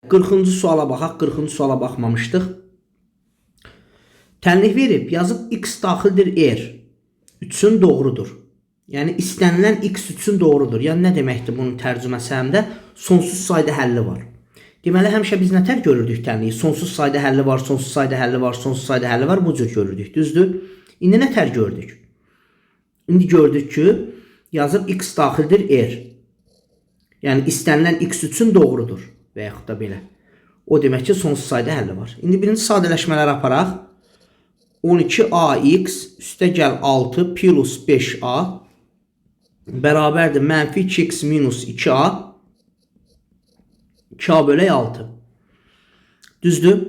40-cı suala baxaq. 40-cı suala baxmamışdıq. Tənlik verib, yazıb x daxildir r. Üçün doğrudur. Yəni istənilən x üçün doğrudur. Yəni nə deməkdir bunun tərcüməsi həm də sonsuz sayda həlli var. Deməli həmişə biz nətər görürdük tənliyi? Sonsuz sayda həlli var, sonsuz sayda həlli var, sonsuz sayda həlli var, bu cür görürdük. Düzdür? İndi nətər gördük? İndi gördük ki, yazıb x daxildir r. Yəni istənilən x üçün doğrudur və yaxud da belə. O demək ki, sonsuz sayda həlli var. İndi birinci sadələşmələri aparaq. 12ax üstə gəl 6 plus 5a bərabərdir mənfi 2x minus 2a 2a bölək 6. Düzdür?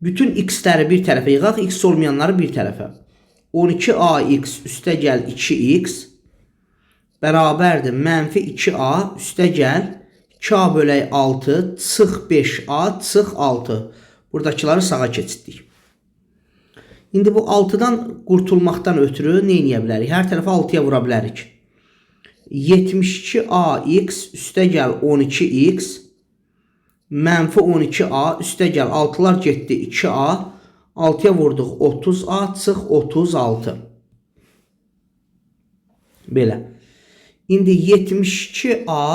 Bütün x-ləri bir tərəfə yığaq, x olmayanları bir tərəfə. 12ax üstə gəl 2x bərabərdir mənfi 2a üstə gəl 2a bölək 6 çıx 5a çıx 6. Buradakıları sağa keçirdik. İndi bu 6-dan qurtulmaqdan ötürü nə edə bilərik? Hər tərəfə 6-ya vura bilərik. 72ax üstə gəl 12x mənfi 12a üstə gəl 6'lar getdi 2a 6'ya vurduq 30a çıx 36. Belə. İndi 72a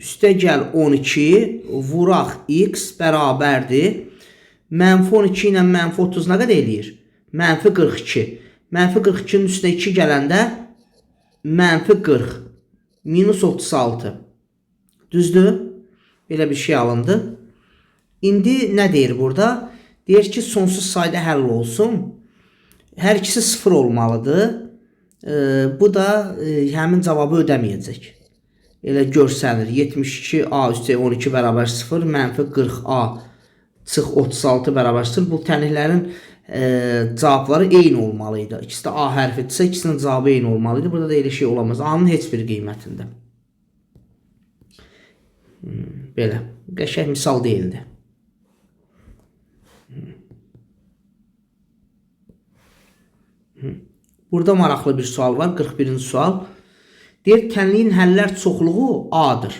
üstə gəl 12 vuraq x bərabərdir. Mənfi 12 ilə mənfi 30 nə qədər eləyir? Mənfi 42. Mənfi 42'nin üstünə 2 gələndə mənfi 40 minus 36. Düzdür? Belə bir şey alındı. İndi nə deyir burada? Deyir ki, sonsuz sayda həll olsun. Hər ikisi 0 olmalıdır. Bu da həmin cavabı ödəməyəcək. Elə görsənir. 72a üstə 12 bərabər 0, mənfi 40a çıx 36 bərabər 0. Bu tənliklərin cavabları eyni olmalıydı. İkisi də a hərfidirsə, ikisinin cavabı eyni olmalıydı. Burada da elə şey olamaz. A-nın heç bir qiymətində. Belə. Qəşəng misal deyildi. Burada maraqlı bir sual var. 41-ci sual. Deyir, tənliyin həllər çoxluğu A-dır.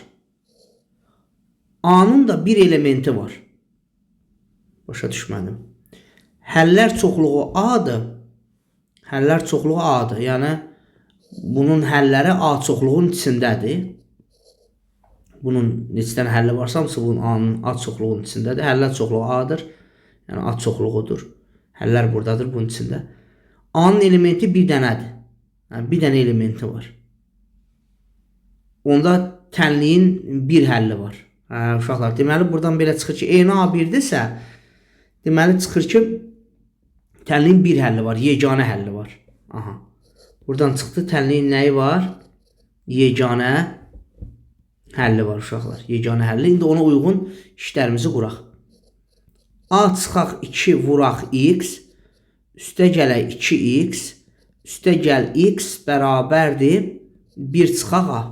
A-nın da bir elementi var. Başa düşmədim. Həllər çoxluğu A-dır. Həllər çoxluğu A-dır. Yəni, bunun həlləri A çoxluğun içindədir. Bunun neçə dənə həlli varsa, hamısı bunun A-nın A çoxluğunun içindədir. Həllər çoxluğu A-dır. Yəni, A çoxluğudur. Həllər buradadır bunun içində. A-nın elementi bir dənədir. Yəni, bir dənə elementi var. Onda tənliyin bir həlli var. Uşaqlar, deməli, buradan belə çıxır ki, eyni A1-dirsə, deməli, çıxır ki, tənliyin bir həlli var, yeganə həlli var. Aha. Buradan çıxdı, tənliyin nəyi var? Yeganə həlli var, uşaqlar. Yeganə həlli. İndi ona uyğun işlərimizi quraq. A çıxaq 2 vuraq x, üstə gələk 2x, üstə gəl x bərabərdir 1 çıxaq a.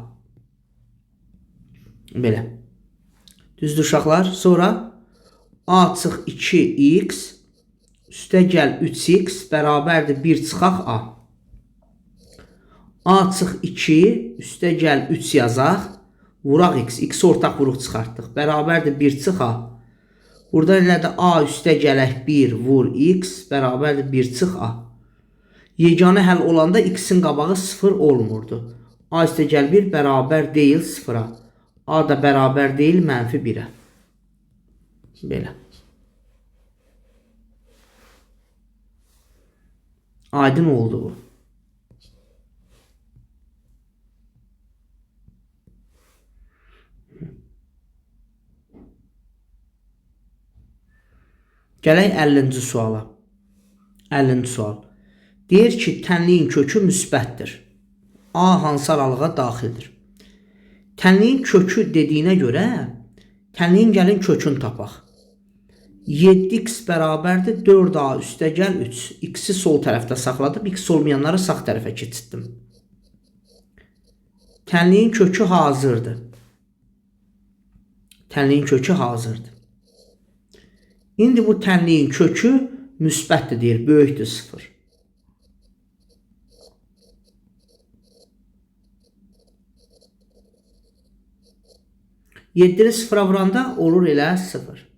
Belə. Düzdür uşaqlar. Sonra a çıx 2x, üstə gəl 3x bərabərdir 1 çıxaq a. A çıx 2, üstə gəl 3 yazaq. Vuraq x. X ortaq vuruq çıxartdıq. Bərabərdir 1 çıx a. Burada elədir a üstə gələk 1 vur x bərabərdir 1 çıx a. Yeganə həll olanda x-in qabağı 0 olmurdu. A üstə gəl 1 bərabər deyil 0-a. A da bərabər deyil mənfi 1-ə. Belə. Aydın oldu bu. Gələk 50-ci suala. 50-ci sual. Deyir ki, tənliyin kökü müsbətdir. A hansı aralığa daxildir? Tənliyin kökü dediyinə görə, tənliyin gəlin kökünü tapaq. 7x bərabərdir 4a üstə gəl 3. X-i sol tərəfdə saxladım. X olmayanları sağ tərəfə keçirtdim. Tənliyin kökü hazırdır. Tənliyin kökü hazırdır. İndi bu tənliyin kökü müsbətdir deyir, böyükdür 0. 7-ni sıfıra vuranda olur elə 0.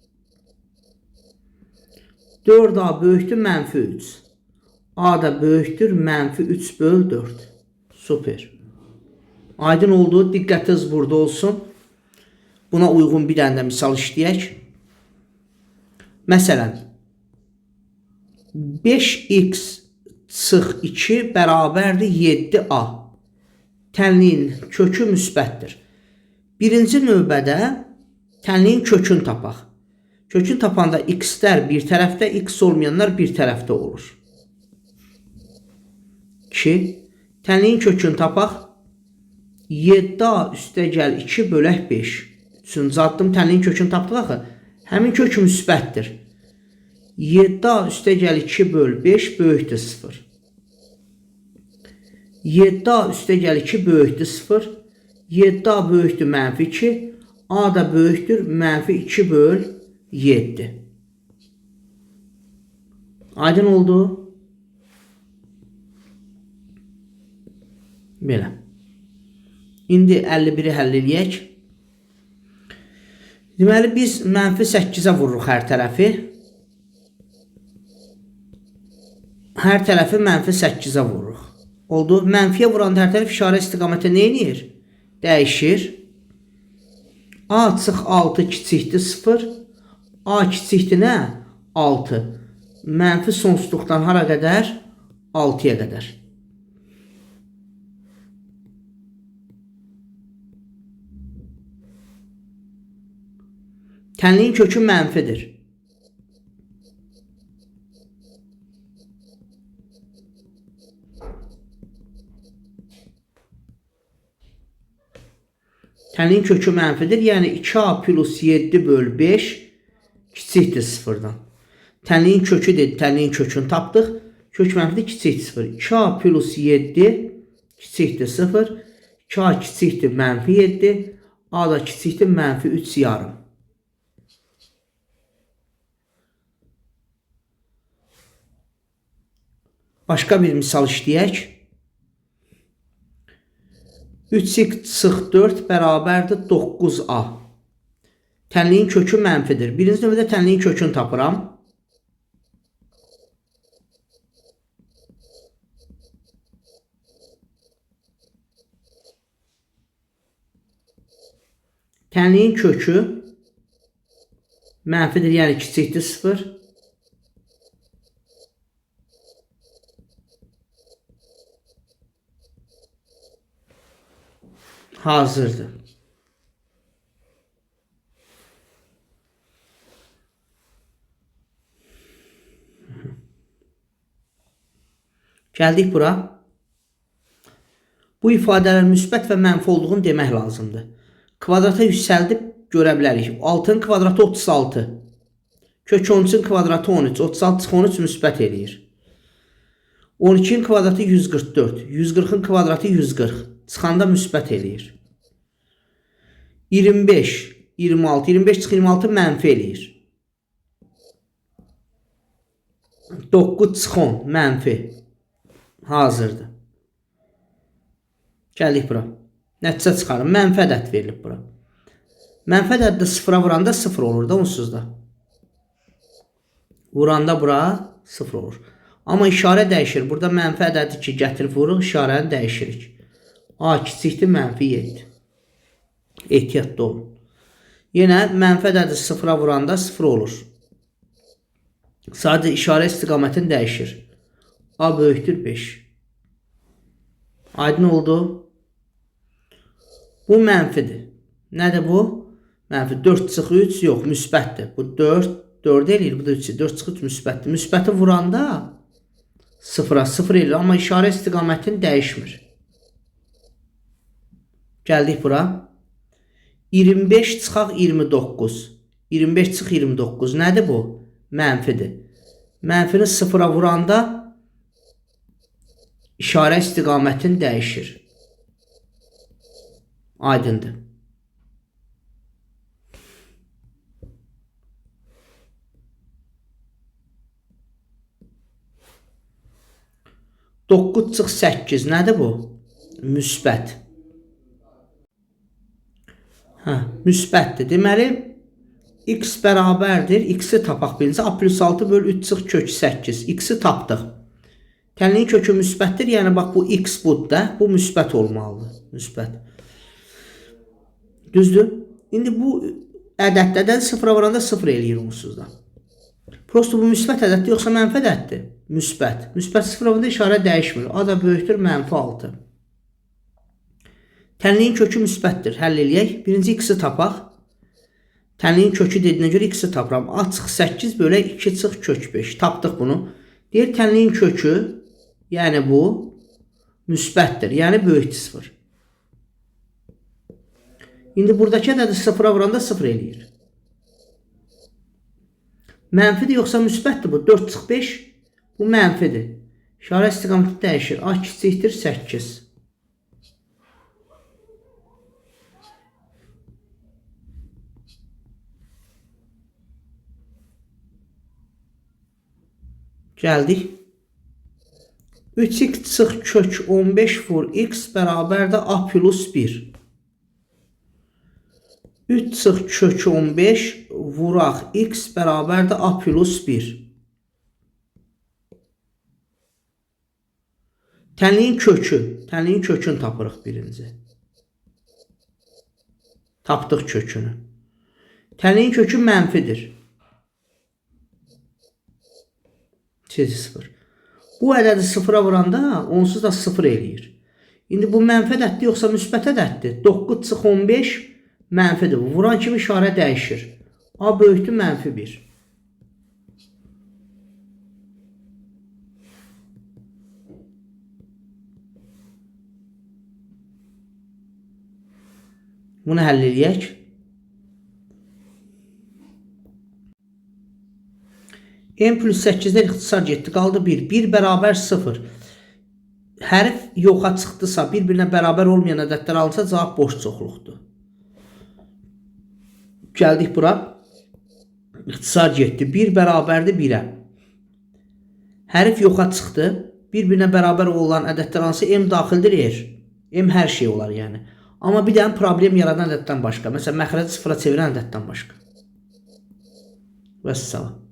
4A böyükdür mənfi 3. A da böyükdür mənfi 3 böl 4. Super. Aydın oldu. Diqqətiniz burada olsun. Buna uyğun bir dənə də misal işləyək. Məsələn, 5x çıx 2 bərabərdir 7a. Tənliyin kökü müsbətdir. Birinci növbədə tənliyin kökünü tapaq. Kökünü tapanda x'lər bir tərəfdə, x olmayanlar bir tərəfdə olur. 2. Tənliyin kökünü tapaq. 7a üstəgəl 2 bölək 5. Üçüncü addım tənliyin kökünü tapdıq axı. Həmin kök müsbətdir. 7a üstəgəl 2 böl 5 böyükdür 0. 7a üstəgəl 2 böyükdür 0. 7a böyükdür mənfi 2. A da böyükdür mənfi 2 böl 7. Aydın oldu. Belə. İndi 51-i həll edək. Deməli biz mənfi 8-ə vururuq hər tərəfi. Hər tərəfi mənfi 8-ə vururuq. Oldu. Mənfiyə vuranda hər tərəf işarə istiqamətə nə edir? Dəyişir. A çıx 6 kiçikdir 0. A kiçikdir nə? 6. Mənfi sonsuzluqdan hara qədər? 6-ya qədər. Tənliyin kökü mənfidir. Tənliyin kökü mənfidir. Yəni 2a plus 7 böl 5 kiçikdir 0-dan. Tənliyin kökü dedi. Tənliyin kökünü tapdıq. Kök mənfidir kiçikdir 0. 2a plus 7 kiçikdir 0. 2a kiçikdir mənfi 7. A da kiçikdir mənfi 3 yarım. Başqa bir misal işləyək. 3x çıx 4 bərabərdir 9a. Tənliyin kökü mənfidir. Birinci növbədə tənliyin kökünü tapıram. Tənliyin kökü mənfidir, yəni kiçikdir 0. Hazırdır. Gəldik bura. Bu ifadələr müsbət və mənfi olduğunu demək lazımdır. Kvadrata yüksəldib görə bilərik. 6-nın kvadratı 36. Kök 13-ün kvadratı 13. 36 çıx 13 müsbət eləyir. 12-nin kvadratı 144. 140-ın kvadratı 140. Çıxanda müsbət eləyir. 25, 26, 25 çıx 26 mənfi eləyir. 9 çıx 10 mənfi. Hazırdır. Gəldik bura. Nəticə çıxarım. Mənfi ədəd verilib bura. Mənfi ədəddə 0-a vuranda 0 olur da onsuz da. Vuranda bura 0 olur. Amma işarə dəyişir. Burada mənfi ədədi ki gətirib vururuq, işarəni dəyişirik. A kiçikdir mənfi 7. Ehtiyatlı olun. Yenə mənfi ədədi 0-a vuranda 0 olur. Sadəcə işarə istiqamətini dəyişir. A böyükdür 5. Aydın oldu. Bu mənfidir. Nədir bu? Mənfi 4 çıx 3 yox, müsbətdir. Bu 4 eləyir, bu da 3. 4 çıx 3 müsbətdir. Müsbəti vuranda 0-a 0 eləyir, amma işarə istiqamətini dəyişmir. Gəldik bura. 25 çıxaq 29. 25 çıx 29. Nədir bu? Mənfidir. Mənfini 0-a vuranda işarə istiqamətini dəyişir. Aydındır. Doqquz çıx 8. Nədir bu? Müsbət. Müsbətdir. Deməli, x bərabərdir. X-i tapaq birinci. A plus 6 böl 3 çıx kök 8. X-i tapdıq. Tənliyin kökü müsbətdir. Yəni, bax, bu x budur da. Bu müsbət olmalıdır. Müsbət. Düzdür? İndi bu ədəddən sıfıra varanda sıfır eləyir onsuz da. Prosto bu müsbət ədəddir, yoxsa mənfi ədəddir? Müsbət. Müsbət sıfıra varanda işarə dəyişmir. A da böyükdür, mənfi 6. Tənliyin kökü müsbətdir. Həll eləyək. Birinci x-i tapaq. Tənliyin kökü dediyinə görə x-i tapıram. A çıx 8 bölə 2 çıx kök 5. Tapdıq bunu. Deyir, tənliyin kökü, yəni bu, müsbətdir. Yəni böyükdür 0. İndi buradakı ədədi sıfıra vuranda 0 eləyir. Mənfidir, yoxsa müsbətdir bu? 4 çıx 5. Bu mənfidir. İşarə istiqaməti dəyişir. A kiçikdir 8. Gəldik. 3x çıx kök 15 vur x bərabərdir a plus 1. 3 çıx kök 15 vuraq x bərabərdir a plus 1. Tənliyin kökünü tapırıq birinci. Tapdıq kökünü. Tənliyin kökü mənfidir. Çiz 0. Bu ədədi sıfıra vuranda onsuz da 0 eləyir. İndi bu mənfi ədəddir, yoxsa müsbət ədəddir? 9 çıx 15 mənfidir. Vuran kimi işarə dəyişir. A böyükdür, mənfi 1. Bunu həll eləyək. M plus 8'den ixtisar getdi. Qaldı 1. 1 bərabər 0. Hərf yoxa çıxdısa, bir-birinə bərabər olmayan ədədlər alınsa, cavab boş çoxluqdur. Gəldik bura. İxtisar getdi. 1 bərabərdir 1-ə. Hərf yoxa çıxdı. Bir-birinə bərabər olan ədədlər alınsa, M daxildir R. M hər şey olar yəni. Amma bir dənə problem yaradan ədəddən başqa. Məsələn, məxrəci sıfıra çevirən ədəddən başqa. Vəssalam.